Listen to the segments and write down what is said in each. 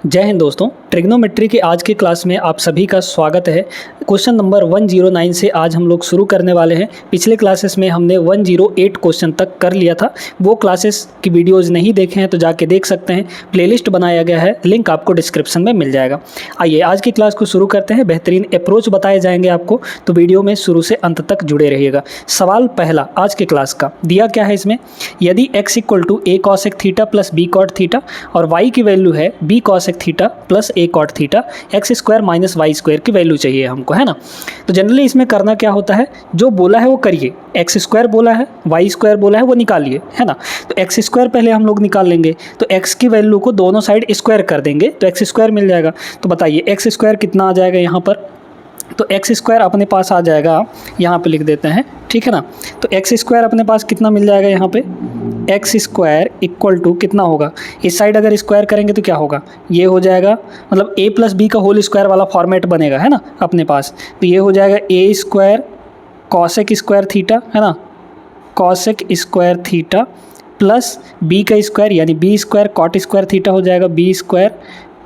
जय हिंद दोस्तों, ट्रिग्नोमेट्री के आज की क्लास में आप सभी का स्वागत है। क्वेश्चन नंबर 109 से आज हम लोग शुरू करने वाले हैं। पिछले क्लासेस में हमने 108 क्वेश्चन तक कर लिया था। वो क्लासेस की वीडियोस नहीं देखे हैं तो जाके देख सकते हैं, प्लेलिस्ट बनाया गया है, लिंक आपको डिस्क्रिप्शन में मिल जाएगा। आइए आज की क्लास को शुरू करते हैं। बेहतरीन अप्रोच बताए जाएंगे आपको, तो वीडियो में शुरू से अंत तक जुड़े रहिएगा। सवाल पहला आज के क्लास का दिया क्या है इसमें, यदि x = a cosec theta plus b cot theta और y की वैल्यू है b cosec theta plus a cot theta, x² minus y² की वैल्यू चाहिए हमको, है ना। तो जनरली इसमें करना क्या होता है, जो बोला है वो करिए। x² बोला है, y² बोला है, वो निकालिए, है ना। तो x² पहले हम लोग निकाल लेंगे, तो x की वैल्यू को दोनों साइड स्क्वायर कर देंगे तो x² मिल जाएगा। तो बताइए x² कितना आ जाएगा यहाँ पर, तो x² अपने पास आ जाएगा, यहाँ पे लिख देते हैं, ठीक है ना। तो x² अपने पास कितना मिल जाएगा यहाँ पे, x² इक्वल टू कितना होगा, इस साइड अगर स्क्वायर करेंगे तो क्या होगा, ये हो जाएगा, मतलब a + b का होल स्क्वायर वाला फॉर्मेट बनेगा, है ना अपने पास। तो ये हो जाएगा a² cosec² थीटा, है ना, cosec² थीटा प्लस b का स्क्वायर यानी b² cot² थीटा हो जाएगा, b²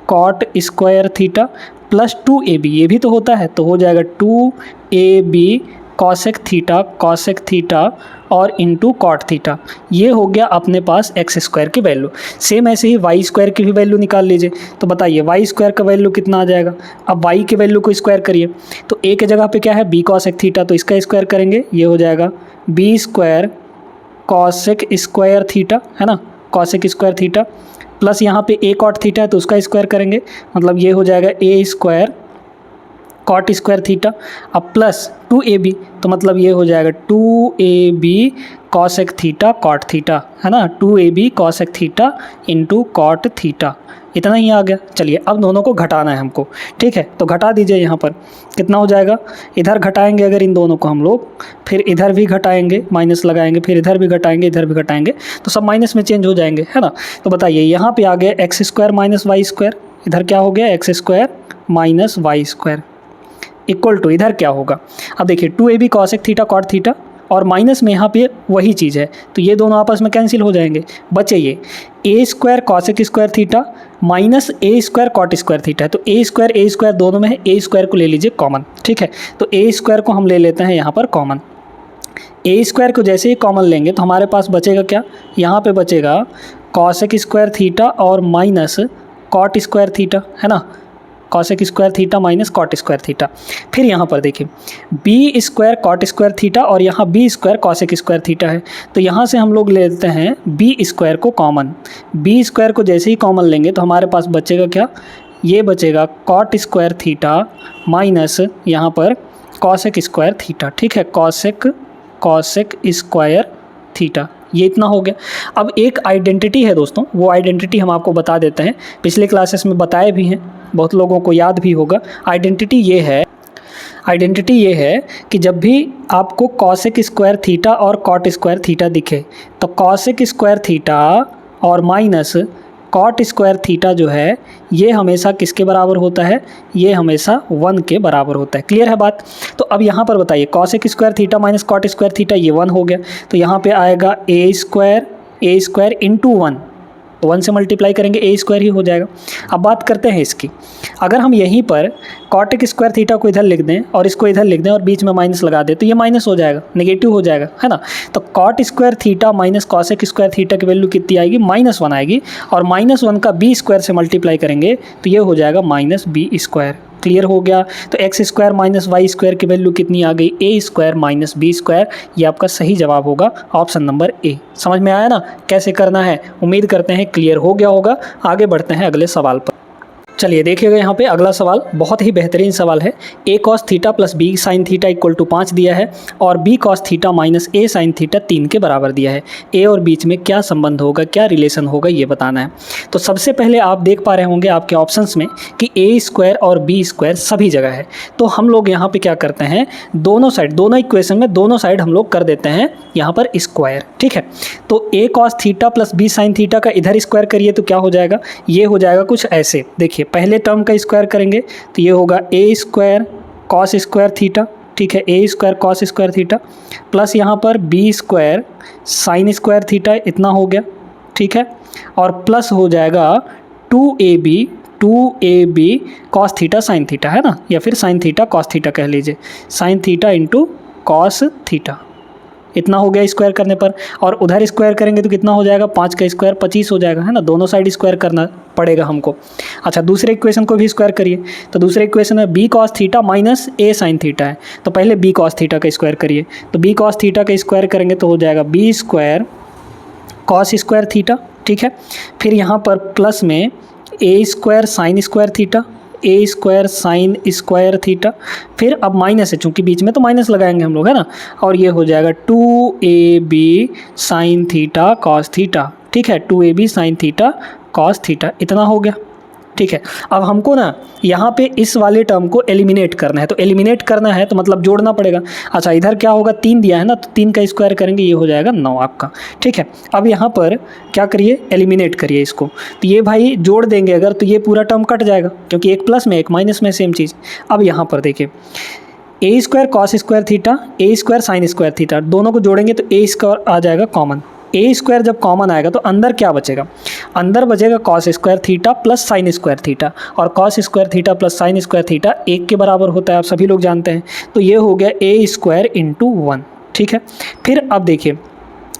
cot² theta plus 2ab, ये भी तो होता है, तो हो जाएगा 2ab cosec थीटा और इंटू कॉट थीटा। ये हो गया अपने पास x² की वैल्यू। सेम ऐसे ही y² की भी वैल्यू निकाल लीजिए। तो बताइए y² का वैल्यू कितना आ जाएगा, अब y की वैल्यू को स्क्वायर करिए, तो a के जगह पे क्या है b cosec थीटा, तो इसका स्क्वायर करेंगे, ये हो जाएगा b² cosec² थीटा, है ना, cosec² थीटा प्लस यहाँ पे a cot थीटा है तो उसका स्क्वायर करेंगे, मतलब ये हो जाएगा a² cot² थीटा अब प्लस 2ab, तो मतलब ये हो जाएगा 2ab cosec theta cot theta, है ना, 2ab cosec theta into cot theta. इतना ही आ गया। चलिए अब दोनों को घटाना है हमको, ठीक है, तो घटा दीजिए। यहाँ पर कितना हो जाएगा, इधर घटाएंगे अगर इन दोनों को हम लोग, फिर इधर भी घटाएंगे, माइनस लगाएंगे, फिर इधर भी घटाएंगे, इधर भी घटाएंगे, तो सब माइनस में चेंज हो जाएंगे, है ना। तो बताइए यहाँ पे आ गया x² माइनस y², इधर क्या हो गया x² minus y² equal to, इधर क्या होगा, अब देखिए 2ab cosec theta cot theta और माइनस में यहाँ पे वही चीज़ है, तो ये दोनों आपस में कैंसिल हो जाएंगे, बचे ये a² cosec² theta minus a² cot² theta. तो a² दोनों में है, a² को ले लीजिए कॉमन, ठीक है, तो a² को हम ले लेते हैं यहाँ पर कॉमन। a² को जैसे ही कॉमन लेंगे तो हमारे पास बचेगा क्या, यहाँ पे बचेगा cosec² थीटा और माइनस cot² थीटा, है ना, cosec² theta minus cot² theta. फिर यहाँ पर देखिए b² cot² थीटा और यहाँ b² cosec² थीटा है, तो यहाँ से हम लोग ले लेते हैं b² को कॉमन। b² को जैसे ही कॉमन लेंगे तो हमारे पास बचेगा क्या, ये बचेगा cot² थीटा माइनस यहाँ पर cosec² थीटा, ठीक है, cosec² थीटा। ये इतना हो गया। अब एक आइडेंटिटी है दोस्तों, वो आइडेंटिटी हम आपको बता देते हैं, पिछले क्लासेस में बताए भी हैं, बहुत लोगों को याद भी होगा। आइडेंटिटी ये है कि जब भी आपको cosec² थीटा और cot² थीटा दिखे तो cosec² थीटा और माइनस cot² थीटा जो है ये हमेशा किसके बराबर होता है, ये हमेशा 1 के बराबर होता है। क्लियर है बात। तो अब यहाँ पर बताइए cosec² theta minus cot² theta ये 1 हो गया, तो यहाँ पे आएगा a² इंटू 1, तो 1 से मल्टीप्लाई करेंगे a² ही हो जाएगा। अब बात करते हैं इसकी, अगर हम यहीं पर cot² थीटा को इधर लिख दें और इसको इधर लिख दें और बीच में माइनस लगा दें तो ये माइनस हो जाएगा, नेगेटिव हो जाएगा, है ना। तो cot² theta minus cosec² theta की वैल्यू कितनी आएगी, -1 आएगी, और -1 का b² से मल्टीप्लाई करेंगे तो ये हो जाएगा -b²। क्लियर हो गया। तो x² माइनस y² की वैल्यू कितनी आ गई, a² माइनस b²। ये आपका सही जवाब होगा, ऑप्शन नंबर ए। समझ में आया ना कैसे करना है, उम्मीद करते हैं क्लियर हो गया होगा। आगे बढ़ते हैं अगले सवाल पर। चलिए देखिएगा यहाँ पे अगला सवाल बहुत ही बेहतरीन सवाल है। a cos theta plus b sin theta equal to 5 दिया है और b cos theta minus a sin theta 3 के बराबर दिया है। a और बीच में क्या संबंध होगा, क्या रिलेशन होगा, ये बताना है। तो सबसे पहले आप देख पा रहे होंगे आपके ऑप्शंस में कि a² और b² सभी जगह है, तो हम लोग यहाँ पे क्या करते हैं, दोनों साइड, दोनों इक्वेशन में दोनों साइड हम लोग कर देते हैं यहाँ पर स्क्वायर, ठीक है। तो a cos theta plus b sin theta का इधर स्क्वायर करिए तो क्या हो जाएगा, ये हो जाएगा कुछ ऐसे। देखिए पहले टर्म का स्क्वायर करेंगे तो ये होगा a² cos² थीटा, ठीक है, a² cos² थीटा प्लस यहाँ पर b² sin² थीटा, इतना हो गया, ठीक है, और प्लस हो जाएगा 2ab 2ab cos theta sine theta, है ना, या फिर साइन थीटा कॉस थीटा कह लीजिए, sine theta into cos theta, इतना हो गया स्क्वायर करने पर। और उधर स्क्वायर करेंगे तो कितना हो जाएगा, 5 का स्क्वायर 25 हो जाएगा, है ना, दोनों साइड स्क्वायर करना पड़ेगा हमको। अच्छा, दूसरे इक्वेशन को भी स्क्वायर करिए, तो दूसरे इक्वेशन में B cos theta minus A sine theta है, तो पहले बी कॉस थीटा का स्क्वायर करिए, तो बी कॉस थीटा का स्क्वायर करेंगे तो हो जाएगा B square cos square theta, ठीक है। फिर यहाँ पर प्लस में A square sine square theta, A square sine square theta, फिर अब माइनस है, चूंकि बीच में तो माइनस लगाएंगे हम लोग, है ना, और ये हो जाएगा 2ab sine theta cos theta, ठीक है, 2ab sine theta cos theta, इतना हो गया, ठीक है। अब हमको ना यहाँ पे इस वाले टर्म को एलिमिनेट करना है, तो एलिमिनेट करना है तो मतलब जोड़ना पड़ेगा। अच्छा, इधर क्या होगा, 3 दिया है ना, तो 3 का स्क्वायर करेंगे, ये हो जाएगा 9 आपका, ठीक है। अब यहाँ पर क्या करिए, एलिमिनेट करिए इसको, तो ये भाई जोड़ देंगे अगर तो ये पूरा टर्म कट जाएगा, क्योंकि एक प्लस में एक माइनस में सेम चीज़। अब यहाँ पर देखिए A square cos square theta, A square sine square theta, दोनों को जोड़ेंगे तो ए स्क्वायर आ जाएगा कॉमन। ए स्क्वायर जब कॉमन आएगा तो अंदर क्या बचेगा, अंदर बचेगा cos square theta plus sine square theta, और cos square theta plus sine square theta 1 के बराबर होता है, आप सभी लोग जानते हैं, तो ये हो गया ए स्क्वायर इंटू 1, ठीक है। फिर अब देखिए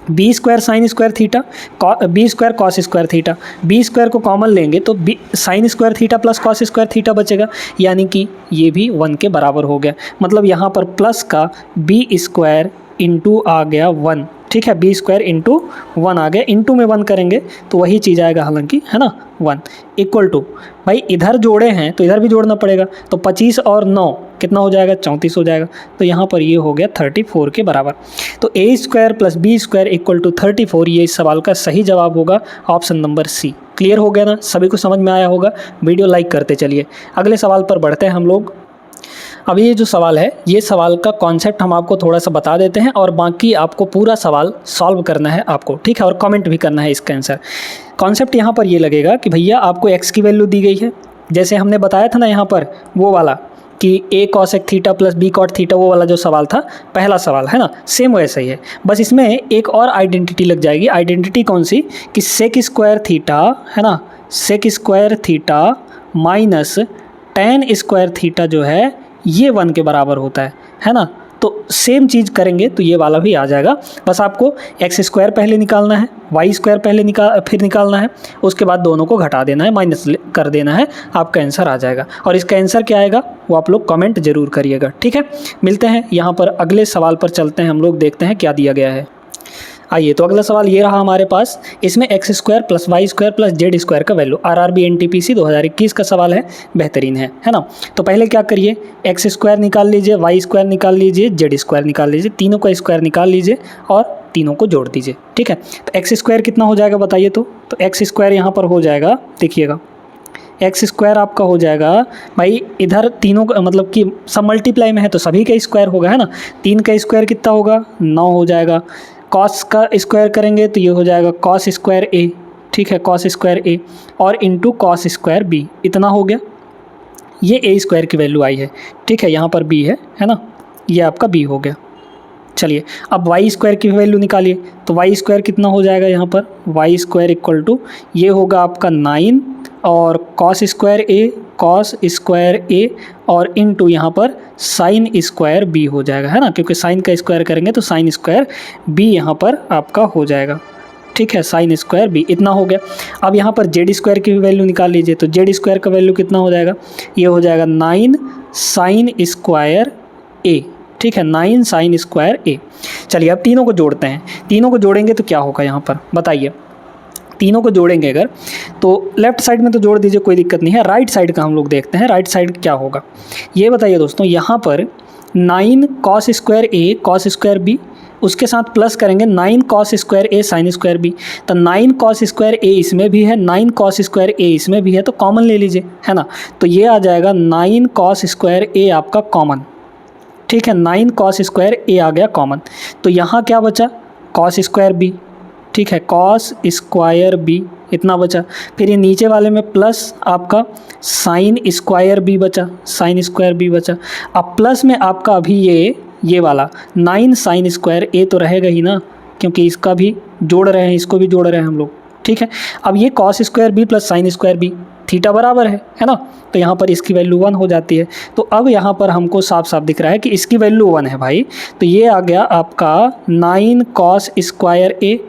B square sine square theta, B square cos square theta, B square को कॉमन लेंगे तो B sine square theta plus cos square theta बचेगा, यानी कि ये भी 1 के बराबर हो गया। मतलब यहाँ पर प्लस का बी स्क्वायर इंटू आ गया 1, ठीक है, बी स्क्वायर इंटू 1 आ गया, इंटू में 1 करेंगे तो वही चीज़ आएगा हालांकि, है ना, 1 इक्वल टू, भाई इधर जोड़े हैं तो इधर भी जोड़ना पड़ेगा, तो 25 और 9 कितना हो जाएगा, 34 हो जाएगा, तो यहाँ पर ये हो गया 34 के बराबर। तो A square plus B square equal to 34, ये इस सवाल का सही जवाब होगा ऑप्शन नंबर सी। क्लियर हो गया ना, सभी को समझ में आया होगा। वीडियो लाइक करते चलिए, अगले सवाल पर बढ़ते हैं हम लोग। अब ये जो सवाल है, ये सवाल का कॉन्सेप्ट हम आपको थोड़ा सा बता देते हैं और बाकी आपको पूरा सवाल सॉल्व करना है आपको, ठीक है, और कमेंट भी करना है इसका आंसर। कॉन्सेप्ट यहाँ पर ये लगेगा कि भैया आपको x की वैल्यू दी गई है, जैसे हमने बताया था ना यहाँ पर वो वाला कि a cosec theta plus b cot theta, वो वाला जो सवाल था, पहला सवाल, है ना, सेम वैसा ही है, बस इसमें एक और आइडेंटिटी लग जाएगी। आइडेंटिटी कौन सी, कि सेक स्क्वायर थीटा, है ना, sec square theta minus ten square theta जो है ये 1 के बराबर होता है ना, तो सेम चीज़ करेंगे तो ये वाला भी आ जाएगा। बस आपको एक्स स्क्वायर पहले निकालना है, वाई स्क्वायर पहले फिर निकालना है, उसके बाद दोनों को घटा देना है, माइनस कर देना है, आपका आंसर आ जाएगा। और इसका आंसर क्या आएगा वो आप लोग कमेंट जरूर करिएगा, ठीक है। मिलते हैं यहाँ पर, अगले सवाल पर चलते हैं हम लोग, देखते हैं क्या दिया गया है। आइए, तो अगला सवाल ये रहा हमारे पास, इसमें X square plus Y square plus Z square का वैल्यू, आरआरबी एनटीपीसी 2021 का सवाल है, बेहतरीन है ना। तो पहले क्या करिए, एक्स स्क्वायर निकाल लीजिए, वाई स्क्वायर निकाल लीजिए, जेड स्क्वायर निकाल लीजिए, तीनों का स्क्वायर निकाल लीजिए और तीनों को जोड़ दीजिए, ठीक है। तो एक्स स्क्वायर कितना हो जाएगा बताइए, तो एक्स स्क्वायर यहाँ पर हो जाएगा, देखिएगा एक्स स्क्वायर आपका हो जाएगा, भाई इधर तीनों का मतलब कि सब मल्टीप्लाई में है तो सभी का स्क्वायर होगा, है ना। 3 का स्क्वायर कितना होगा, 9 हो जाएगा। कॉस का स्क्वायर करेंगे तो ये हो जाएगा कॉस स्क्वायर ए, ठीक है, कॉस स्क्वायर ए और इंटू कॉस स्क्वायर बी, इतना हो गया। ये ए स्क्वायर की वैल्यू आई है, ठीक है, यहाँ पर बी है ना, ये आपका बी हो गया। चलिए अब वाई स्क्वायर की वैल्यू निकालिए, तो वाई स्क्वायर कितना हो जाएगा यहाँ पर, वाई स्क्वायर इक्वल टू ये होगा आपका 9 और कॉस स्क्वायर ए और इनटू यहाँ पर साइन स्क्वायर बी हो जाएगा, है ना, क्योंकि साइन का स्क्वायर करेंगे तो साइन स्क्वायर बी यहाँ पर आपका हो जाएगा, ठीक है, साइन स्क्वायर बी, इतना हो गया। अब यहाँ पर जेड स्क्वायर की वैल्यू निकाल लीजिए, तो जेड स्क्वायर का वैल्यू कितना हो जाएगा, ये हो जाएगा 9 साइन स्क्वायर ए, ठीक है, 9 साइन स्क्वायर ए। चलिए अब तीनों को जोड़ते हैं, तीनों को जोड़ेंगे तो क्या होगा यहाँ पर बताइए, तीनों को जोड़ेंगे अगर तो लेफ्ट साइड में तो जोड़ दीजिए, कोई दिक्कत नहीं है। राइट साइड का हम लोग देखते हैं, राइट साइड क्या होगा ये बताइए दोस्तों। यहाँ पर 9 कॉस स्क्वायर ए कॉस स्क्वायर बी, उसके साथ प्लस करेंगे 9 कॉस स्क्वायर ए साइन स्क्वायर बी, तो 9 कॉस स्क्वायर ए इसमें भी है, 9 कॉस स्क्वायर ए इसमें भी है, तो कॉमन ले लीजिए, है ना। तो ये आ जाएगा 9 कॉस स्क्वायर ए आपका कॉमन, ठीक है, 9 कॉस स्क्वायर ए आ गया कॉमन। तो यहाँ क्या बचा, कॉस स्क्वायर बी, ठीक है, कॉस स्क्वायर बी इतना बचा। फिर ये नीचे वाले में प्लस आपका साइन स्क्वायर बी बचा, साइन स्क्वायर बी बचा। अब प्लस में आपका अभी ये वाला 9 साइन स्क्वायर ए तो रहेगा ही ना, क्योंकि इसका भी जोड़ रहे हैं, इसको भी जोड़ रहे हैं हम लोग, ठीक है। अब ये cos square B plus sine square B, theta बराबर है ना, तो यहाँ पर इसकी वैल्यू 1 हो जाती है। तो अब यहाँ पर हमको साफ साफ दिख रहा है कि इसकी वैल्यू 1 है भाई, तो ये आ गया आपका 9 cos स्क्वायर ए,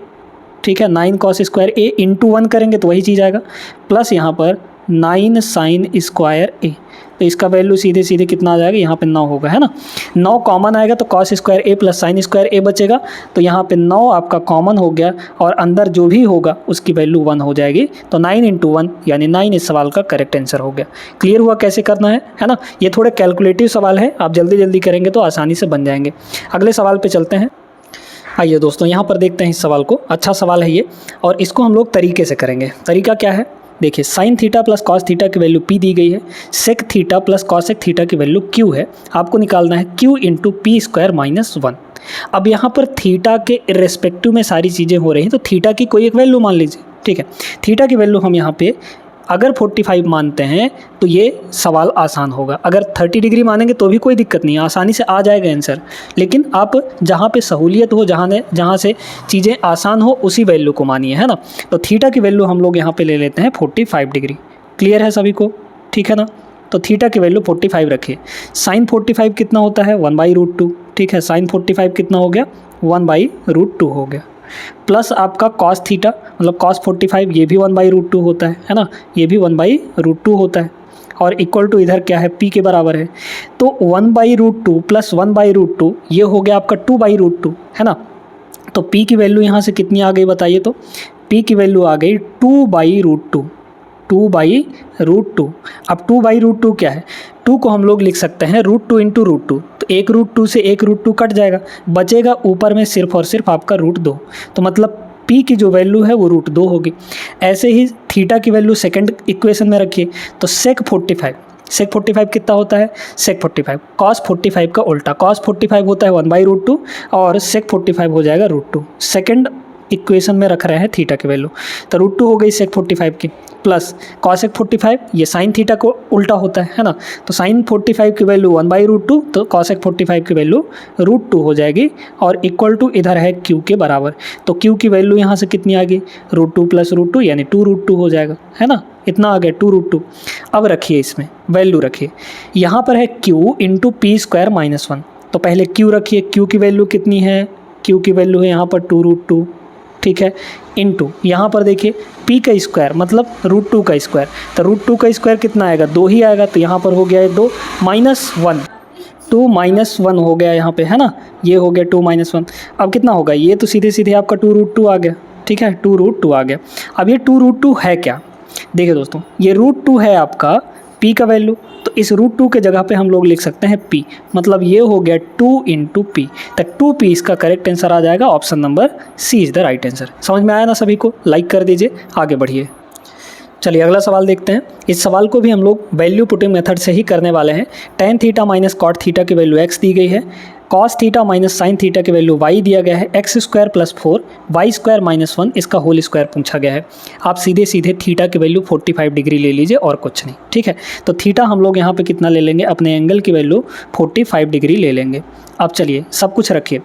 ठीक है, 9 cos स्क्वायर ए इंटू 1 करेंगे तो वही चीज़ आएगा, प्लस यहाँ पर 9 sin स्क्वायर ए, तो इसका वैल्यू सीधे सीधे कितना आ जाएगा, यहाँ पे 9 होगा, है ना। 9 कॉमन आएगा तो cos स्क्वायर ए प्लस साइन स्क्वायर ए बचेगा, तो यहाँ पे 9 आपका कॉमन हो गया और अंदर जो भी होगा उसकी वैल्यू 1 हो जाएगी, तो 9 इंटू 1 यानी 9 इस सवाल का करेक्ट आंसर हो गया। क्लियर हुआ कैसे करना है ना। ये थोड़े कैलकुलेटिव सवाल है, आप जल्दी जल्दी करेंगे तो आसानी से बन जाएंगे। अगले सवाल पर चलते हैं। आइए दोस्तों यहाँ पर देखते हैं इस सवाल को। अच्छा सवाल है ये, और इसको हम लोग तरीके से करेंगे। तरीका क्या है, देखिए sine theta plus cos theta की वैल्यू p दी गई है, sec theta plus cosec theta की वैल्यू q है, आपको निकालना है q into P square minus 1। अब यहाँ पर थीटा के रिस्पेक्टिव में सारी चीज़ें हो रही हैं, तो थीटा की कोई एक वैल्यू मान लीजिए, ठीक है। थीटा की वैल्यू हम यहाँ पे अगर 45 मानते हैं तो ये सवाल आसान होगा, अगर 30 डिग्री मानेंगे तो भी कोई दिक्कत नहीं है, आसानी से आ जाएगा आंसर। लेकिन आप जहाँ पे सहूलियत हो, जहाँ से चीज़ें आसान हो उसी वैल्यू को मानिए, है ना। तो थीटा की वैल्यू हम लोग यहाँ पे ले लेते हैं 45 डिग्री। क्लियर है सभी को, ठीक है ना। तो थीटा की वैल्यू 45 रखिए। साइन 45 कितना होता है, 1/√2, ठीक है। साइन 45 कितना हो गया, 1/√2 हो गया, प्लस आपका कॉस थीटा मतलब कॉस 45 ये भी 1/√2 होता है ना, ये भी 1/√2 होता है, और इक्वल टू इधर क्या है, p के बराबर है। तो 1/√2 प्लस 1/√2 ये हो गया आपका 2/√2, है ना। तो p की वैल्यू यहाँ से कितनी आ गई बताइए, तो p की वैल्यू आ गई 2/√2, 2/√2। अब 2/√2 क्या है, 2 को हम लोग लिख सकते हैं √2 इंटू √2, तो एक √2 से एक √2 कट जाएगा, बचेगा ऊपर में सिर्फ और सिर्फ आपका √2, तो मतलब p की जो वैल्यू है वो √2 होगी। ऐसे ही थीटा की वैल्यू सेकंड इक्वेशन में रखिए, तो सेक 45 कितना होता है, सेक 45 कॉस 45 का उल्टा, कॉस 45 होता है 1/√2 और सेक 45 हो जाएगा √2। सेकंड इक्वेशन में रख रहे हैं थीटा की वैल्यू, तो √2 हो गई सेक 45 की, प्लस कॉसेक 45 ये साइन थीटा को उल्टा होता है ना, तो साइन 45 की वैल्यू 1/√2, तो कॉसेक 45 की वैल्यू √2 हो जाएगी, और इक्वल टू इधर है q के बराबर। तो q की वैल्यू यहाँ से कितनी आ गई, √2 प्लस √2 यानी 2√2 हो जाएगा, है ना, इतना आ गया 2√2। अब रखिए इसमें वैल्यू रखिए, यहाँ पर है q into P square minus 1, तो पहले q रखिए, q की वैल्यू कितनी है, q की वैल्यू है यहाँ पर 2√2, ठीक है, इंटू यहाँ पर देखिए p का स्क्वायर मतलब √2 का स्क्वायर, तो √2 का स्क्वायर कितना आएगा, 2 ही आएगा, तो यहाँ पर हो गया है 2 माइनस 1, 2 माइनस 1 हो गया यहाँ पे, है ना, ये हो गया 2 माइनस 1। अब कितना होगा, ये तो सीधे सीधे आपका 2√2 आ गया, ठीक है, 2√2 आ गया। अब ये 2√2 है क्या, देखिए दोस्तों, ये √2 है आपका p का वैल्यू, तो इस √2 के जगह पे हम लोग लिख सकते हैं p, मतलब ये हो गया 2 इंटू पी, तो 2p इसका करेक्ट आंसर आ जाएगा, option number C is the right answer. समझ में आया ना सभी को, लाइक कर दीजिए, आगे बढ़िए। चलिए अगला सवाल देखते हैं। इस सवाल को भी हम लोग वैल्यू पुटिंग मेथड से ही करने वाले हैं। tan theta minus cot theta की वैल्यू x दी गई है, cos theta minus sine theta की वैल्यू y दिया गया है, x square plus 4 y square minus 1 इसका होल स्क्वायर पूछा गया है। आप सीधे सीधे थीटा की वैल्यू 45 डिग्री ले लीजिए और कुछ नहीं, ठीक है। तो थीटा हम लोग यहाँ पे कितना ले लेंगे, अपने एंगल की वैल्यू 45 डिग्री ले लेंगे। अब चलिए सब कुछ रखिए,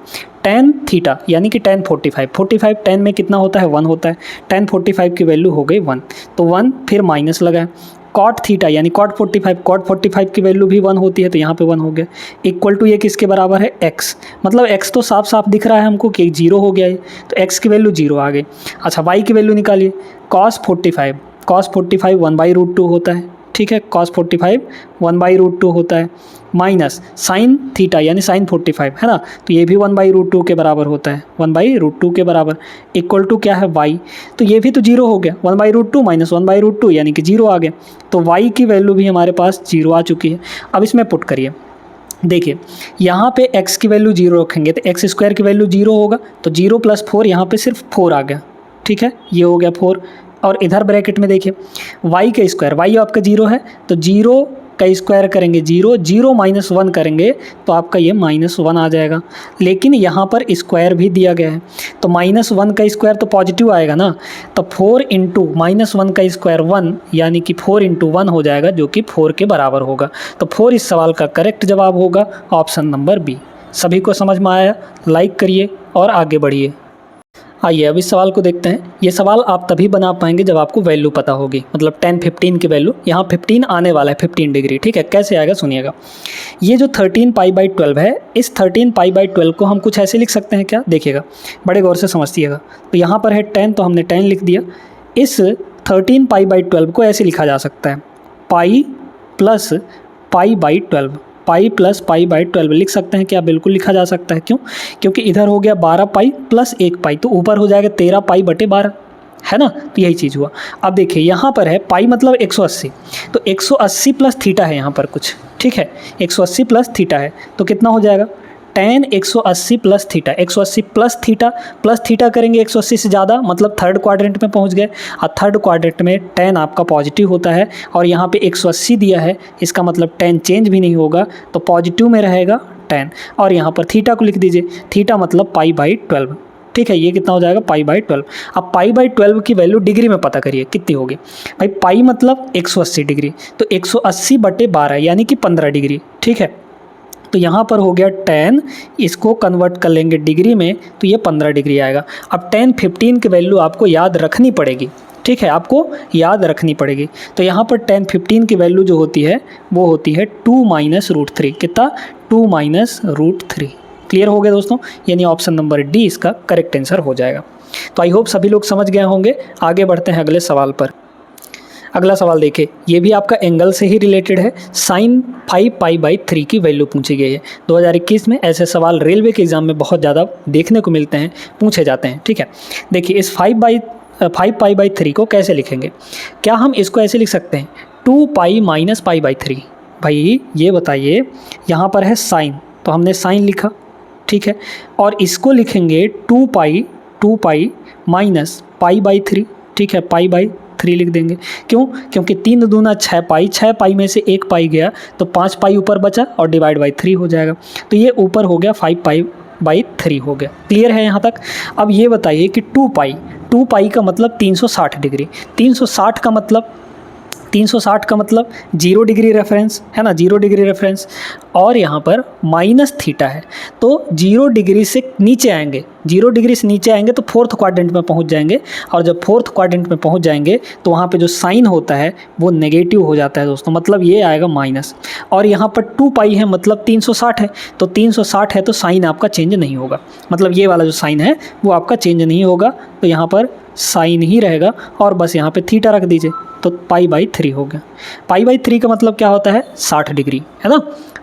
tan थीटा यानी कि tan 45 tan में कितना होता है, 1 होता है, tan 45 की वैल्यू हो गई 1, तो 1 फिर माइनस लगाए, कॉट थीटा यानी कॉट 45 की वैल्यू भी 1 होती है, तो यहाँ पे 1 हो गया, इक्वल टू ये किसके बराबर है, x, मतलब x तो साफ साफ दिख रहा है हमको कि 0 हो गया है, तो x की वैल्यू 0 आ गई। अच्छा y की वैल्यू निकालिए, cos 45 1/√2 होता है, ठीक है, cos 45 1/√2 होता है, माइनस साइन थीटा यानी साइन 45 है ना, तो ये भी 1/√2 के बराबर होता है, 1/√2 के बराबर, इक्वल टू क्या है y, तो ये भी तो 0 हो गया, 1/√2 माइनस 1/√2 यानी कि 0 आ गया, तो y की वैल्यू भी हमारे पास 0 आ चुकी है। अब इसमें पुट करिए, देखिए यहाँ पे x की वैल्यू 0 रखेंगे तो x स्क्वायर की वैल्यू 0 होगा, तो 0 प्लस 4 यहाँ पे सिर्फ 4 आ गया, ठीक है, ये हो गया 4, और इधर ब्रैकेट में देखिए y का स्क्वायर, y आपका 0 है, तो 0 का स्क्वायर करेंगे 0, 0 माइनस 1 करेंगे तो आपका ये -1 आ जाएगा, लेकिन यहाँ पर स्क्वायर भी दिया गया है, तो -1 का स्क्वायर तो पॉजिटिव आएगा ना, तो 4 इंटू -1 का स्क्वायर 1 यानी कि 4 इंटू 1 हो जाएगा, जो कि 4 के बराबर होगा, तो 4 इस सवाल का करेक्ट जवाब होगा, ऑप्शन नंबर बी। सभी को समझ में आया, लाइक करिए और आगे बढ़िए। आइए अब इस सवाल को देखते हैं। ये सवाल आप तभी बना पाएंगे जब आपको वैल्यू पता होगी, मतलब 10, 15 की वैल्यू। यहाँ 15 आने वाला है, 15 डिग्री, ठीक है। कैसे आएगा सुनिएगा। ये जो 13π/12 है, इस 13π/12 को हम कुछ ऐसे लिख सकते हैं क्या, देखिएगा बड़े गौर से समझिएगा। तो यहाँ पर है 10, तो हमने 10 लिख दिया। इस 13π/12 को ऐसे लिखा जा सकता है पाई प्लस π/12, पाई प्लस π/12 लिख सकते हैं क्या, बिल्कुल लिखा जा सकता है। क्यों? क्योंकि इधर हो गया 12 पाई प्लस 1 पाई, तो ऊपर हो जाएगा 13 π/12, है ना। तो यही चीज़ हुआ। अब देखिए यहाँ पर है पाई मतलब 180, तो 180 प्लस थीटा है यहाँ पर कुछ, ठीक है। 180 प्लस थीटा है तो कितना हो जाएगा, tan 180 plus theta. 180 plus theta करेंगे 180 से ज़्यादा, मतलब थर्ड क्वाड्रेंट में पहुंच गए। और थर्ड क्वाड्रेंट में tan आपका पॉजिटिव होता है, और यहाँ पे 180 दिया है, इसका मतलब tan चेंज भी नहीं होगा, तो पॉजिटिव में रहेगा tan। और यहाँ पर थीटा को लिख दीजिए, थीटा मतलब π/12, ठीक है। ये कितना हो जाएगा, π/12। अब π/12 की वैल्यू डिग्री में पता करिए कितनी होगी भाई। पाई मतलब 180 डिग्री, तो 180/12 यानी कि 15 डिग्री, ठीक है। तो यहाँ पर हो गया tan, इसको कन्वर्ट कर लेंगे डिग्री में, तो ये 15 डिग्री आएगा। अब tan 15 की वैल्यू आपको याद रखनी पड़ेगी, ठीक है, आपको याद रखनी पड़ेगी। तो यहाँ पर tan 15 की वैल्यू जो होती है वो होती है 2 - √3। कितना, 2 - √3। क्लियर हो गया दोस्तों, यानी ऑप्शन नंबर डी इसका करेक्ट आंसर हो जाएगा। तो आई होप सभी लोग समझ गए होंगे। आगे बढ़ते हैं अगले सवाल पर। अगला सवाल देखिए, ये भी आपका एंगल से ही रिलेटेड है। sin 5π/3 की वैल्यू पूछी गई है। 2021 में ऐसे सवाल रेलवे के एग्ज़ाम में बहुत ज़्यादा देखने को मिलते हैं, पूछे जाते हैं, ठीक है। देखिए इस 5π/3 को कैसे लिखेंगे, क्या हम इसको ऐसे लिख सकते हैं 2π - π/3। भाई ये बताइए, यहाँ पर है साइन, तो हमने साइन लिखा, ठीक है। और इसको लिखेंगे 2π माइनस π/3, ठीक है, π/3 लिख देंगे। क्यों? क्योंकि 3 दूना 6 पाई, 6 पाई में से 1 पाई गया तो 5 पाई ऊपर बचा और डिवाइड बाई 3 हो जाएगा। तो ये ऊपर हो गया 5π/3 हो गया। क्लियर है यहाँ तक? अब ये बताइए कि 2 पाई का मतलब 360 डिग्री, 360 का मतलब 0 डिग्री रेफरेंस है ना, 0 डिग्री रेफरेंस। और यहाँ पर माइनस थीटा है, तो 0 डिग्री से नीचे आएंगे, 0 डिग्री से नीचे आएंगे तो फोर्थ क्वाड्रेंट में पहुँच जाएंगे। और जब फोर्थ क्वाड्रेंट में पहुँच जाएंगे तो वहाँ पे जो साइन होता है वो नेगेटिव हो जाता है दोस्तों, मतलब ये आएगा माइनस। और यहाँ पर 2 पाई है मतलब 360 है, तो 360 है तो साइन आपका चेंज नहीं होगा, मतलब ये वाला जो साइन है वो आपका चेंज नहीं होगा। तो यहाँ पर साइन ही रहेगा और बस यहाँ पे थीटा रख दीजिए, तो π/3 हो गया। π/3 का मतलब क्या होता है, 60 डिग्री, है ना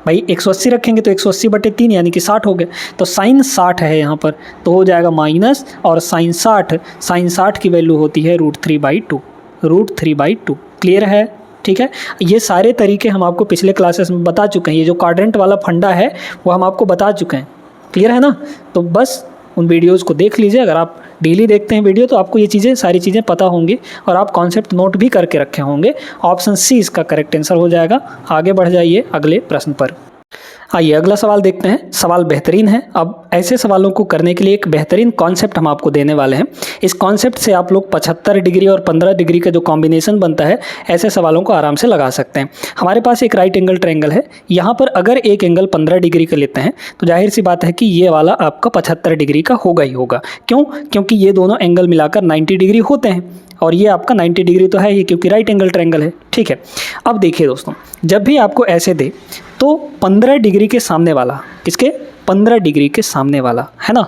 भाई। 180 रखेंगे तो 180/3 यानी कि 60 हो गया। तो साइन 60 है यहाँ पर, तो हो जाएगा माइनस, और साइन 60 की वैल्यू होती है √3/2। क्लियर है? ठीक है। ये सारे तरीके हम आपको पिछले क्लासेस में बता चुके हैं। ये जो क्वाड्रेंट वाला फंडा है वो हम आपको बता चुके हैं। क्लियर है ना? तो बस उन वीडियोज़ को देख लीजिए। अगर आप डेली देखते हैं वीडियो तो आपको ये सारी चीज़ें पता होंगी और आप कॉन्सेप्ट नोट भी करके रखे होंगे। ऑप्शन सी इसका करेक्ट आंसर हो जाएगा। आगे बढ़ जाइए अगले प्रश्न पर। आइए अगला सवाल देखते हैं। सवाल बेहतरीन है। अब ऐसे सवालों को करने के लिए एक बेहतरीन कॉन्सेप्ट हम आपको देने वाले हैं। इस कॉन्सेप्ट से आप लोग 75 डिग्री और 15 डिग्री का जो कॉम्बिनेशन बनता है, ऐसे सवालों को आराम से लगा सकते हैं। हमारे पास एक राइट एंगल ट्रायंगल है। यहाँ पर अगर एक एंगल 15 डिग्री का लेते हैं तो जाहिर सी बात है कि ये वाला आपका 75 डिग्री का होगा ही होगा। क्यों? क्योंकि ये दोनों एंगल मिलाकर 90 डिग्री होते हैं और ये आपका 90 डिग्री तो है ही क्योंकि राइट एंगल ट्रायंगल है। ठीक है। अब देखिए दोस्तों, जब भी आपको ऐसे दे तो 15 डिग्री के सामने वाला, किसके? 15 डिग्री के सामने वाला, है ना।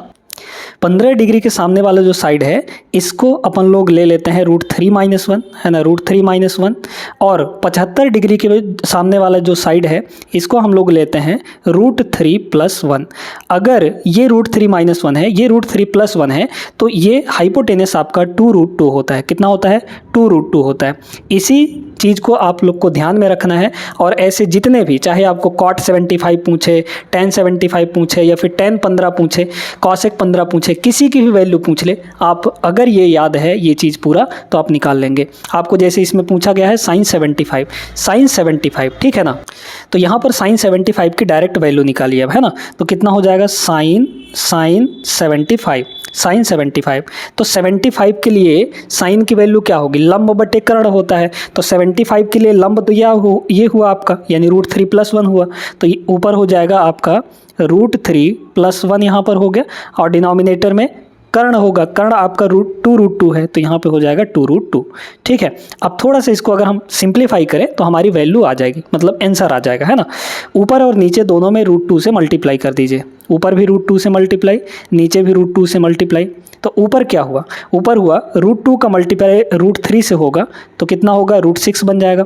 15 डिग्री के सामने वाला जो साइड है इसको अपन लोग ले लेते हैं √3-1, है ना, √3-1। और 75 डिग्री के सामने वाला जो साइड है इसको हम लोग लेते हैं √3+1। अगर ये √3-1 है, ये √3+1 है, तो ये हाइपोटेनस आपका 2√2 होता है। कितना होता है? 2√2 होता है। इसी चीज़ को आप लोग को ध्यान में रखना है। और ऐसे जितने भी, चाहे आपको cot 75 पूछे, tan 75 पूछे, या फिर tan 15 पूछे, cosec 15 पूछे, किसी की भी वैल्यू पूछ ले, आप अगर ये याद है ये चीज़ पूरा तो आप निकाल लेंगे। आपको जैसे इसमें पूछा गया है sin 75, ठीक है ना। तो यहाँ पर sin 75 की डायरेक्ट वैल्यू निकालिए अब, है ना। तो कितना हो जाएगा? sin 75। तो 75 के लिए साइन की वैल्यू क्या होगी? लंब बटे कर्ण होता है। तो 75 के लिए लंब तो ये हुआ आपका, यानी √3+1 हुआ। तो ये ऊपर हो जाएगा आपका √3+1 यहाँ पर हो गया, और डिनोमिनेटर में कर्ण होगा, कर्ण आपका √2 है, तो यहाँ पे हो जाएगा 2√2। ठीक है, अब थोड़ा सा इसको अगर हम सिंप्लीफाई करें तो हमारी वैल्यू आ जाएगी, मतलब आंसर आ जाएगा, है ना। ऊपर और नीचे दोनों में √2 से मल्टीप्लाई कर दीजिए, ऊपर भी √2 से मल्टीप्लाई, नीचे भी √2 से मल्टीप्लाई। तो ऊपर क्या हुआ, ऊपर हुआ √2 का मल्टीप्लाई √3 से होगा तो कितना होगा, √6 बन जाएगा।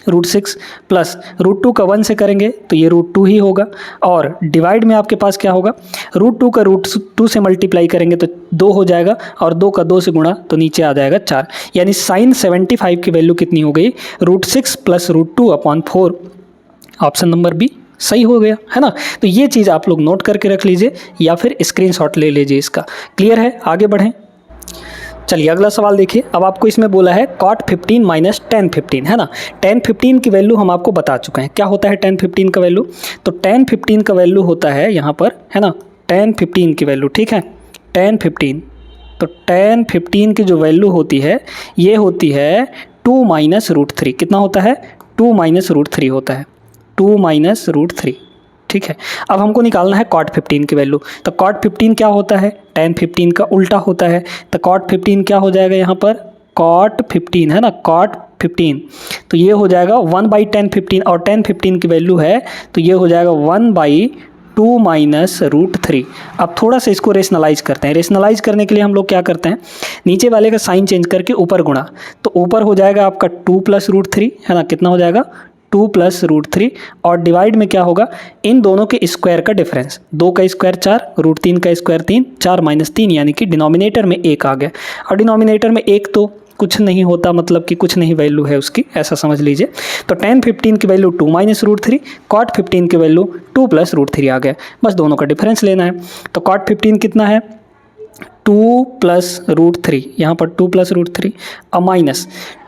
√6 प्लस √2 का 1 से करेंगे तो ये √2 ही होगा, और डिवाइड में आपके पास क्या होगा, √2 का √2 से मल्टीप्लाई करेंगे तो 2 हो जाएगा, और 2 का 2 से गुणा तो नीचे आ जाएगा 4। यानी sin 75 की वैल्यू कितनी हो गई, √6 प्लस √2/4। ऑप्शन नंबर बी सही हो गया, है ना। तो ये चीज़ आप लोग नोट करके रख लीजिए या फिर स्क्रीनशॉट ले लीजिए इसका। क्लियर है, आगे बढ़ें। चलिए अगला सवाल देखिए। अब आपको इसमें बोला है cot 15 माइनस tan 15, है ना। tan 15 की वैल्यू हम आपको बता चुके हैं, क्या होता है tan 15 का वैल्यू। तो tan 15 का वैल्यू होता है यहाँ पर, है ना, tan 15 की वैल्यू, ठीक है, tan 15। तो tan 15 की जो वैल्यू होती है ये होती है 2 माइनस √3। कितना होता है, 2 माइनस √3 होता है, 2 माइनस √3। ठीक है, अब हमको निकालना है cot 15 की वैल्यू। तो cot 15 क्या होता है, tan 15 का उल्टा होता है। तो cot 15 क्या हो जाएगा यहाँ पर, cot 15, है ना, cot 15। तो ये हो जाएगा 1/tan 15, और tan 15 की वैल्यू है तो ये हो जाएगा 1/2 माइनस √3। अब थोड़ा सा इसको रेशनलाइज करते हैं। रेशनलाइज करने के लिए हम लोग क्या करते हैं, नीचे वाले का साइन चेंज करके ऊपर गुणा। तो ऊपर हो जाएगा आपका 2 प्लस √3, है ना, कितना हो जाएगा 2 प्लस √3, और डिवाइड में क्या होगा, इन दोनों के स्क्वायर का डिफरेंस, 2 का स्क्वायर 4, √3 का स्क्वायर 3, 4 माइनस 3, यानी कि डिनोमिनेटर में 1 आ गया। और डिनोमिनेटर में 1 तो कुछ नहीं होता, मतलब कि कुछ नहीं वैल्यू है उसकी, ऐसा समझ लीजिए। तो tan 15 की वैल्यू 2 माइनस √3, cot 15 की वैल्यू 2 प्लस √3 आ गया। बस दोनों का डिफरेंस लेना है। तो cot 15 कितना है, 2 प्लस √3, यहाँ पर 2 प्लस √3, और माइनस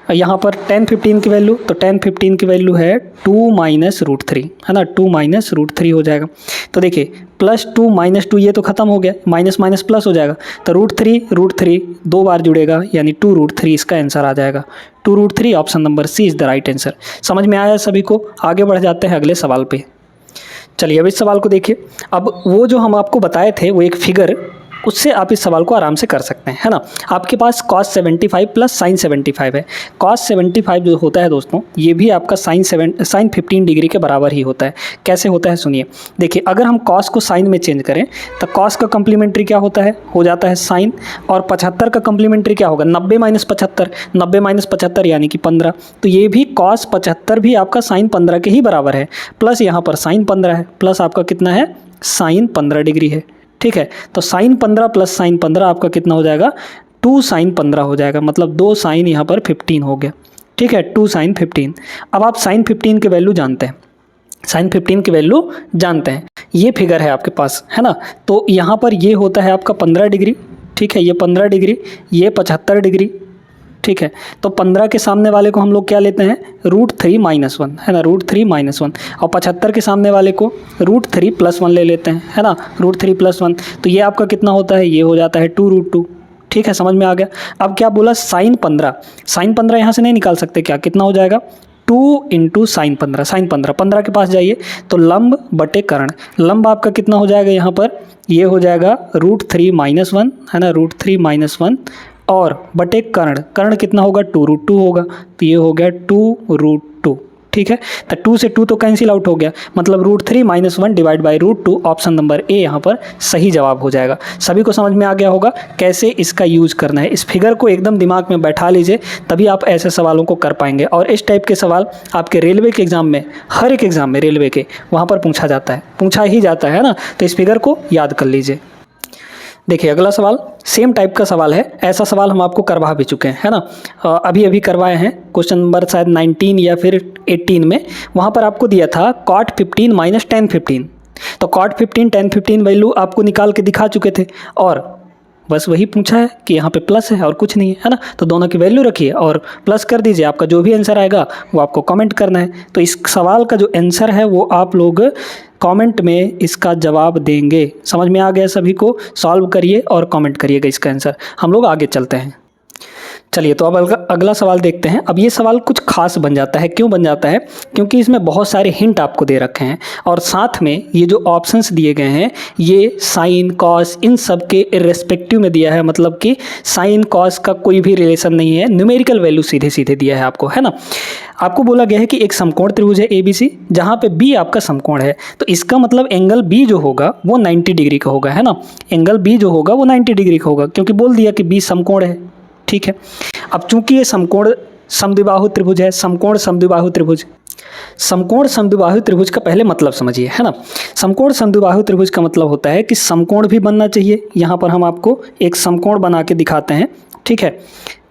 यहाँ पर tan 15 की वैल्यू, तो tan 15 की वैल्यू है 2 माइनस √3, है ना, 2 माइनस √3 हो जाएगा। तो देखिए प्लस 2 माइनस 2 ये तो खत्म हो गया, माइनस माइनस प्लस हो जाएगा, तो √3 2 बार जुड़ेगा, यानी 2√3 इसका आंसर आ जाएगा। 2√3 option number C is the right answer. समझ में आया सभी को, आगे बढ़ जाते हैं अगले सवाल पे। चलिए अब इस सवाल को देखिए। अब वो जो हम आपको बताए थे वो एक फिगर, उससे आप इस सवाल को आराम से कर सकते हैं, है ना। आपके पास cos 75 प्लस sin 75 है। cos 75 जो होता है दोस्तों, ये भी आपका sin 15 डिग्री के बराबर ही होता है। कैसे होता है सुनिए, देखिए अगर हम cos को sin में चेंज करें तो cos का कम्प्लीमेंट्री क्या होता है, हो जाता है sin, और 75 का कम्प्लीमेंट्री क्या होगा, 90 माइनस 75, 90 माइनस 75 यानी कि 15। तो ये भी cos 75 भी आपका sin 15 के ही बराबर है, प्लस यहाँ पर sin 15 है, प्लस आपका कितना है, sin 15 डिग्री है। ठीक है, तो sin 15 प्लस sin 15 आपका कितना हो जाएगा, 2 sin 15 हो जाएगा, मतलब 2 sin यहाँ पर 15 हो गया। ठीक है, 2 sin 15। अब आप sin 15 की वैल्यू जानते हैं, sin 15 की वैल्यू जानते हैं। ये फिगर है आपके पास, है ना। तो यहाँ पर ये होता है आपका 15 डिग्री, ठीक है, ये 15 डिग्री, ये 75 डिग्री। ठीक है, तो 15 के सामने वाले को हम लोग क्या लेते हैं, √3 माइनस 1, है ना, √3 माइनस 1, और 75 के सामने वाले को √3 प्लस 1 ले लेते हैं, है ना, √3 प्लस 1। तो ये आपका कितना होता है, ये हो जाता है 2√2। ठीक है, समझ में आ गया। अब क्या बोला, sin 15, sin 15 यहाँ से नहीं निकाल सकते, क्या कितना हो जाएगा, 2 इंटू sin 15, sin 15, 15 के पास जाइए तो लंब बटे कर्ण, लंब आपका कितना हो जाएगा यहाँ पर, ये हो जाएगा √3 माइनस 1, है ना, √3 माइनस 1, और बटे कर्ण, कर्ण कितना होगा, 2√2 होगा, तो ये हो गया 2√2। ठीक है, तो 2 से 2 तो कैंसिल आउट हो गया, मतलब √3 minus 1 divide by √2, option number A यहाँ पर सही जवाब हो जाएगा। सभी को समझ में आ गया होगा कैसे इसका यूज करना है। इस फिगर को एकदम दिमाग में बैठा लीजिए, तभी आप ऐसे सवालों को कर पाएंगे। और इस टाइप के सवाल आपके रेलवे के एग्जाम में, हर एक एग्जाम में रेलवे के, वहाँ पर पूछा जाता है, पूछा ही जाता है ना। तो इस फिगर को याद कर लीजिए। देखिए अगला सवाल सेम टाइप का सवाल है, ऐसा सवाल हम आपको करवा भी चुके हैं, है ना, अभी अभी करवाए हैं। क्वेश्चन नंबर शायद 19 या फिर 18 में, वहाँ पर आपको दिया था cot 15 माइनस tan 15। तो cot 15 tan 15 वैल्यू आपको निकाल के दिखा चुके थे, और बस वही पूछा है कि यहाँ पे प्लस है और कुछ नहीं है ना। तो दोनों की वैल्यू रखिए और प्लस कर दीजिए। आपका जो भी आंसर आएगा वो आपको कमेंट करना है। तो इस सवाल का जो आंसर है वो आप लोग कमेंट में इसका जवाब देंगे। समझ में आ गया सभी को? सॉल्व करिए और कमेंट करिएगा इसका आंसर। हम लोग आगे चलते हैं। चलिए तो अब अगला सवाल देखते हैं। अब ये सवाल कुछ खास बन जाता है। क्यों बन जाता है? क्योंकि इसमें बहुत सारे हिंट आपको दे रखे हैं और साथ में ये जो ऑप्शंस दिए गए हैं ये साइन कॉस इन सब के इर्रेस्पेक्टिव में दिया है, मतलब कि साइन कॉस का कोई भी रिलेशन नहीं है, न्यूमेरिकल वैल्यू सीधे सीधे दिया है आपको, है ना। आपको बोला गया है कि एक समकोण त्रिभुज है ABC जहाँ पे B आपका समकोण है, तो इसका मतलब एंगल B जो होगा वो 90 डिग्री का होगा, है ना। एंगल B जो होगा वो 90 डिग्री का होगा क्योंकि बोल दिया कि B समकोण है, ठीक है। अब चूंकि ये समकोण समद्विबाहु त्रिभुज है, समकोण समद्विबाहु त्रिभुज, समकोण समद्विबाहु त्रिभुज का पहले मतलब समझिए, है ना। समकोण समद्विबाहु त्रिभुज का मतलब होता है कि समकोण भी बनना चाहिए। यहाँ पर हम आपको एक समकोण बना के दिखाते हैं, ठीक है।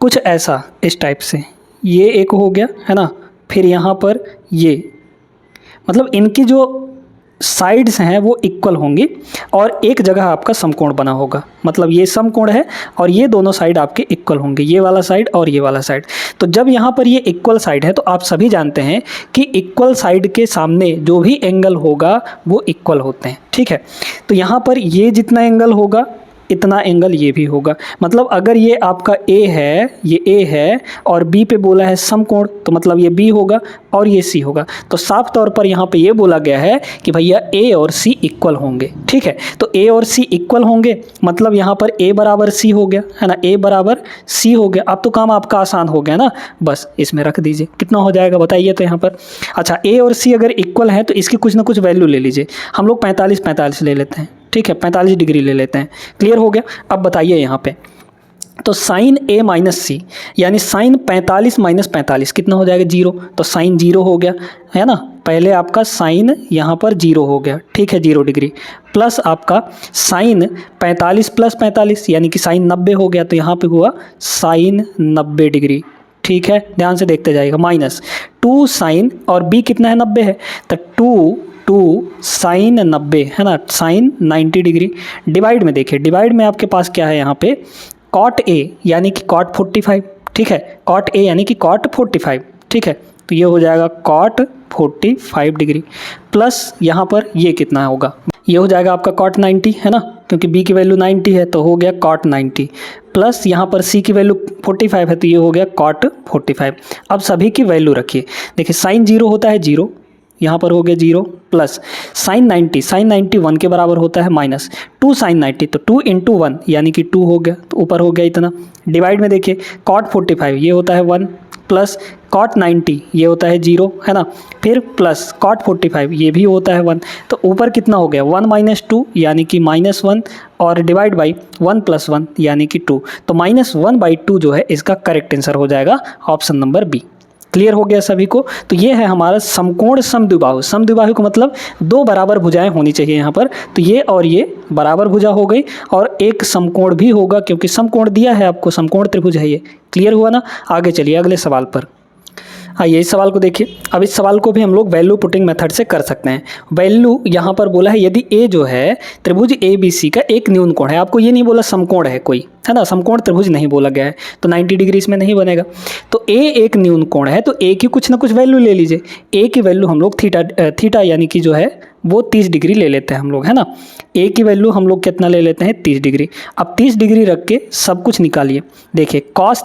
कुछ ऐसा इस टाइप से, ये एक हो गया, है ना। फिर यहाँ पर ये, मतलब इनकी जो साइड्स हैं वो इक्वल होंगी और एक जगह आपका समकोण बना होगा, मतलब ये समकोण है और ये दोनों साइड आपके इक्वल होंगे, ये वाला साइड और ये वाला साइड। तो जब यहाँ पर ये इक्वल साइड है तो आप सभी जानते हैं कि इक्वल साइड के सामने जो भी एंगल होगा वो इक्वल होते हैं, ठीक है। तो यहाँ पर ये जितना एंगल होगा इतना एंगल ये भी होगा, मतलब अगर ये आपका A है, ये A है और B पे बोला है समकोण, तो मतलब ये B होगा और ये C होगा। तो साफ तौर पर यहाँ पे ये बोला गया है कि भैया A और C इक्वल होंगे, ठीक है। तो A और C इक्वल होंगे मतलब यहाँ पर A बराबर C हो गया, है ना। A बराबर C हो गया। अब तो काम आपका आसान हो गया ना, बस इसमें रख दीजिए। कितना हो जाएगा बताइए तो यहाँ पर। अच्छा, A और C अगर इक्वल है तो इसकी कुछ ना कुछ वैल्यू ले लीजिए। हम लोग 45 ले लेते हैं, ठीक है, 45 डिग्री ले लेते हैं। क्लियर हो गया। अब बताइए यहाँ पे, तो साइन A माइनस सी यानी साइन 45 माइनस 45 कितना हो जाएगा? 0। तो साइन 0 हो गया, है ना। पहले आपका साइन यहाँ पर 0 हो गया, ठीक है, 0 डिग्री, प्लस आपका साइन 45 प्लस 45 यानी कि साइन 90 हो गया, तो यहाँ पे हुआ साइन 90 डिग्री, ठीक है। ध्यान से देखते जाइएगा। माइनस 2 साइन और B कितना है? 90 है, तो 2 साइन 90, है ना, साइन 90 डिग्री। डिवाइड में देखिए, डिवाइड में आपके पास क्या है यहाँ पे? कॉट A यानी कि कॉट 45, ठीक है। कॉट A यानी कि कॉट 45, ठीक है। तो ये हो जाएगा कॉट 45 डिग्री प्लस यहाँ पर ये कितना होगा? ये हो जाएगा आपका कॉट 90, है ना, क्योंकि B की वैल्यू 90 है तो हो गया कॉट 90 प्लस यहाँ पर C की वैल्यू 45 है तो ये हो गया कॉट 45। अब सभी की वैल्यू रखिए। देखिए साइन 0 होता है 0, यहाँ पर हो गया 0 प्लस साइन 90 1 के बराबर होता है, माइनस 2 साइन 90 तो 2 इंटू 1 यानी कि 2 हो गया, तो ऊपर हो गया इतना। डिवाइड में देखिए कॉट 45 ये होता है 1 प्लस कॉट 90 ये होता है 0, है ना, फिर प्लस कॉट 45 ये भी होता है 1, तो ऊपर कितना हो गया? 1 माइनस 2 यानी कि -1 और डिवाइड बाई 1 प्लस 1 यानी कि 2, तो -1/2 जो है इसका करेक्ट आंसर हो जाएगा ऑप्शन नंबर बी। क्लियर हो गया सभी को? तो ये है हमारा समकोण समद्विबाहु। समद्विबाहु का मतलब दो बराबर भुजाएं होनी चाहिए यहाँ पर, तो ये और ये बराबर भुजा हो गई और एक समकोण भी होगा क्योंकि समकोण दिया है आपको, समकोण त्रिभुज है ये। क्लियर हुआ ना? आगे चलिए अगले सवाल पर। आइए इस सवाल को देखिए। अब इस सवाल को भी हम लोग वैल्यू पुटिंग मेथड से कर सकते हैं। वैल्यू यहाँ पर बोला है यदि ए जो है त्रिभुज ABC का एक न्यून कोण है, आपको ये नहीं बोला समकोण है कोई, है ना, समकोण त्रिभुज नहीं बोला गया है, तो 90 डिग्री इसमें नहीं बनेगा। तो ए एक न्यून कोण है तो ए की कुछ ना कुछ वैल्यू ले लीजिए। ए की वैल्यू हम लोग थीटा यानी कि जो है वो 30 डिग्री ले लेते हैं हम लोग, है ना। ए की वैल्यू हम लोग कितना ले लेते हैं? 30 डिग्री। अब 30 डिग्री रख के सब कुछ निकालिए। देखिए cos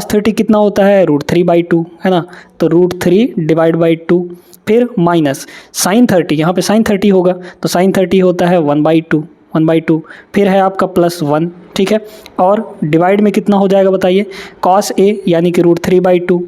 30 कितना होता है? √3/2, है ना, तो √3 डिवाइड बाई 2, फिर माइनस साइन 30, यहाँ पे साइन 30 होगा तो साइन 30 होता है 1/2, फिर है आपका +1, ठीक है, और डिवाइड में कितना हो जाएगा बताइए? cos A यानी कि √3/2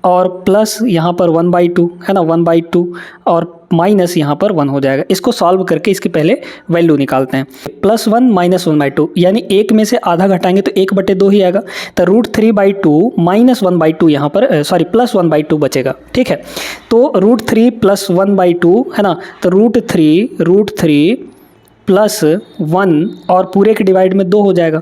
और प्लस यहाँ पर 1/2, है ना, 1/2 और माइनस यहाँ पर 1 हो जाएगा। इसको सॉल्व करके इसके पहले वैल्यू निकालते हैं। +1 माइनस 1/2 यानी एक में से आधा घटाएंगे तो 1/2 ही आएगा, तो √3/2 माइनस 1/2 यहाँ पर सॉरी प्लस 1/2 बचेगा, ठीक है। तो √3 + 1/2, है ना, तो √3 प्लस 1 और पूरे के डिवाइड में 2 हो जाएगा।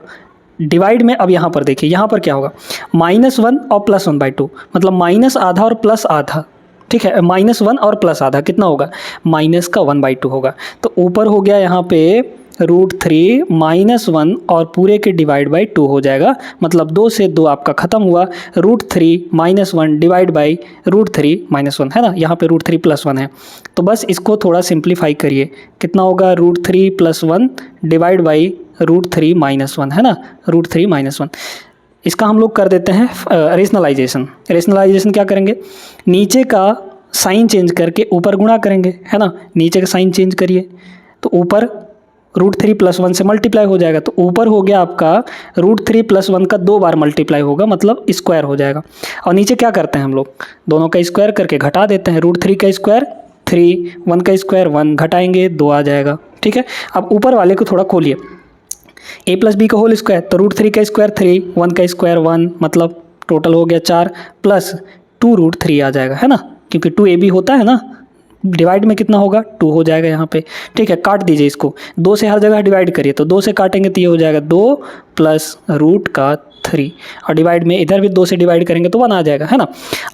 डिवाइड में अब यहाँ पर देखिए, यहाँ पर क्या होगा? -1 और प्लस 1/2 मतलब माइनस आधा और प्लस आधा, ठीक है, -1 और प्लस आधा कितना होगा? माइनस का 1/2 होगा। तो ऊपर हो गया यहाँ पे √3 -1 और पूरे के डिवाइड बाई 2 हो जाएगा, मतलब 2 से 2 आपका खत्म हुआ, √3 -1 डिवाइड बाई √3 -1, है ना, यहाँ पे √3 + 1 है। तो बस इसको थोड़ा सिंप्लीफाई करिए, कितना होगा? √3 + 1 डिवाइड बाई √3 -1, है ना, √3 -1। इसका हम लोग कर देते हैं रेशनलाइजेशन। रेशनलाइजेशन क्या करेंगे, नीचे का साइन चेंज करके ऊपर गुणा करेंगे, है ना। नीचे का साइन चेंज करिए तो ऊपर √3 + 1 से मल्टीप्लाई हो जाएगा, तो ऊपर हो गया आपका √3 + 1 का 2 बार मल्टीप्लाई होगा, मतलब स्क्वायर हो जाएगा। और नीचे क्या करते हैं हम लोग, दोनों का स्क्वायर करके घटा देते हैं। √3 का स्क्वायर 3, 1 का स्क्वायर 1, घटाएंगे 2 आ जाएगा, ठीक है। अब ऊपर वाले को थोड़ा खोलिए, a + b का होल स्क्वायर, तो √3 का स्क्वायर 3, 1 का स्क्वायर 1, मतलब टोटल हो गया 4 प्लस 2√3 आ जाएगा, है ना, क्योंकि 2ab होता है ना, डिवाइड में कितना होगा 2 हो जाएगा यहाँ पे, ठीक है। काट दीजिए इसको, 2 से हर जगह डिवाइड करिए, तो 2 से काटेंगे तो ये हो जाएगा 2 + √3, और डिवाइड में इधर भी 2 से डिवाइड करेंगे तो 1 आ जाएगा, है ना।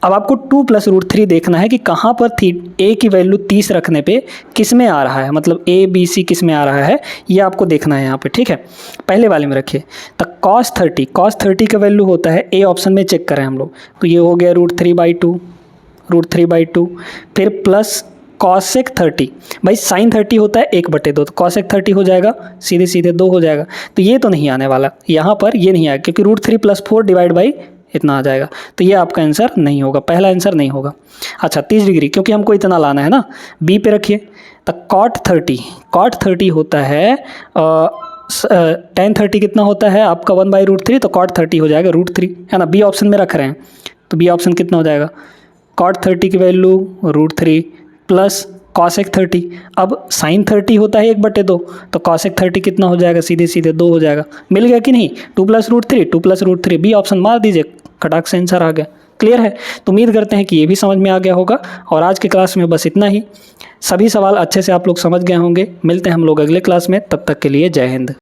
अब आपको 2 + √3 देखना है कि कहाँ पर a की वैल्यू 30 रखने पे किस में आ रहा है, मतलब a b c किस में आ रहा है, ये आपको देखना है यहाँ पे, ठीक है। पहले वाले में रखिए, तो cos 30 का वैल्यू होता है, a ऑप्शन में चेक करें हम लोग, तो ये हो गया √3/2, फिर प्लस cosec 30, भाई sin 30 होता है 1/2, तो cosec 30 हो जाएगा, सीधे सीधे 2 हो जाएगा, तो ये तो नहीं आने वाला, यहाँ पर ये नहीं आएगा, क्योंकि √3 + 4 डिवाइड बाई इतना आ जाएगा, तो ये आपका आंसर नहीं होगा, पहला आंसर नहीं होगा। अच्छा 30 डिग्री, क्योंकि हमको इतना लाना है ना, बी पे रखिए, तो cot 30 होता है tan 30 कितना होता है आपका 1/√3, तो cot 30 हो जाएगा √3, है ना। बी ऑप्शन में रख रहे हैं, तो बी ऑप्शन कितना हो जाएगा, cot 30 की वैल्यू √3 प्लस cosec 30, अब sin 30 होता है 1/2, तो cosec 30 कितना हो जाएगा, सीधे सीधे 2 हो जाएगा। मिल गया कि नहीं, 2 + √3, बी ऑप्शन मार दीजिए, खटाक से आंसर आ गया। क्लियर है, तो उम्मीद करते हैं कि ये भी समझ में आ गया होगा, और आज के क्लास में बस इतना ही। सभी सवाल अच्छे से आप लोग समझ गए होंगे। मिलते हैं हम लोग अगले क्लास में, तब तक के लिए जय हिंद।